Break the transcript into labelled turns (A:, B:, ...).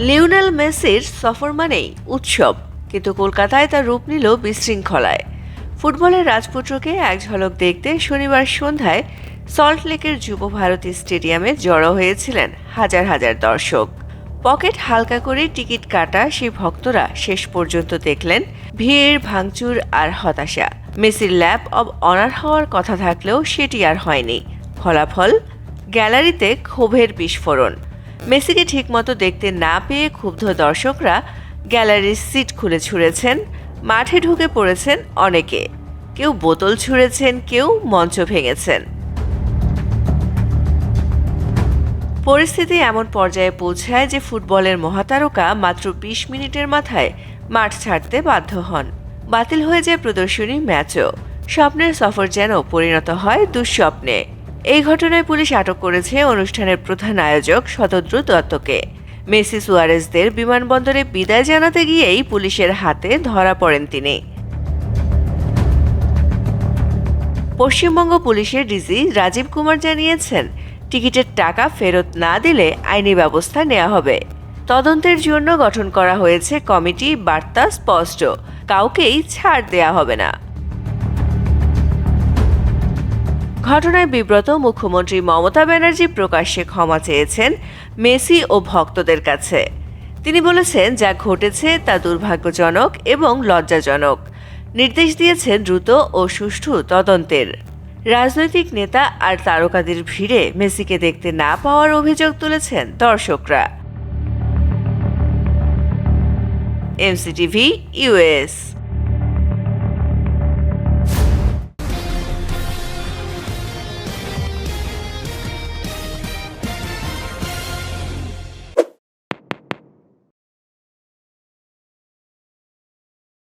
A: Lionel মেসির সফর মানেই উৎসব, কিন্তু কলকাতায় তার রূপ নিল বিশৃঙ্খলায়। ফুটবলের রাজপুত্রকে এক ঝলক দেখতে শনিবার সন্ধ্যায় সল্টলেকের যুব ভারতী স্টেডিয়ামে জড়ো হয়েছিলেন হাজার হাজার দর্শক। পকেট হালকা করে টিকিট কাটা সেই ভক্তরা শেষ পর্যন্ত দেখলেন ভিড়, ভাঙচুর আর হতাশা। মেসির ল্যাপ অব অনার হওয়ার কথা থাকলেও সেটি আর হয়নি। ফলাফল, গ্যালারিতে ক্ষোভের বিস্ফোরণ। মেসিকে ঠিকমতো দেখতে না পেয়ে ক্ষুব্ধ দর্শকরা গ্যালারির সিট খুলে ছুঁড়েছেন, মাঠে ঢুকে পড়েছেন অনেকে। কেউ বোতল ছুঁড়েছেন, কেউ মঞ্চ ভেঙেছেন। পরিস্থিতি এমন পর্যায়ে পৌঁছায় যে ফুটবলের মহাতারকা মাত্র ২০ মিনিটের মাথায় মাঠ ছাড়তে বাধ্য হন। বাতিল হয়ে যায় প্রদর্শনী, ম্যাচও। স্বপ্নের সফর যেন পরিণত হয় দুঃস্বপ্নে। এই ঘটনায় পুলিশ আটক করেছে অনুষ্ঠানের প্রধান আয়োজক শতদ্রু দত্তকে। মেসি সুয়ারেজদের বিমানবন্দরে বিদায় জানাতে গিয়েই পুলিশের হাতে ধরা পড়েন তিনি। পশ্চিমবঙ্গ পুলিশের ডিসি রাজীব কুমার জানিয়েছেন, টিকিটের টাকা ফেরত না দিলে আইনি ব্যবস্থা নেওয়া হবে। তদন্তের জন্য গঠন করা হয়েছে কমিটি। বার্তা স্পষ্ট, কাউকেই ছাড় দেয়া হবে না। ঘটনায় বিব্রত মুখ্যমন্ত্রী মমতা ব্যানার্জি প্রকাশ্যে ক্ষমা চেয়েছেন মেসি ও ভক্তদের কাছে। তিনি বলেছেন, যা ঘটেছে তা দুর্ভাগ্যজনক এবং লজ্জাজনক। নির্দেশ দিয়েছেন দ্রুত ও সুষ্ঠু তদন্তের। রাজনৈতিক নেতা আর তারকাদের ভিড়ে মেসিকে দেখতে না পাওয়ার অভিযোগ তুলেছেন দর্শকরা। MCTV, US.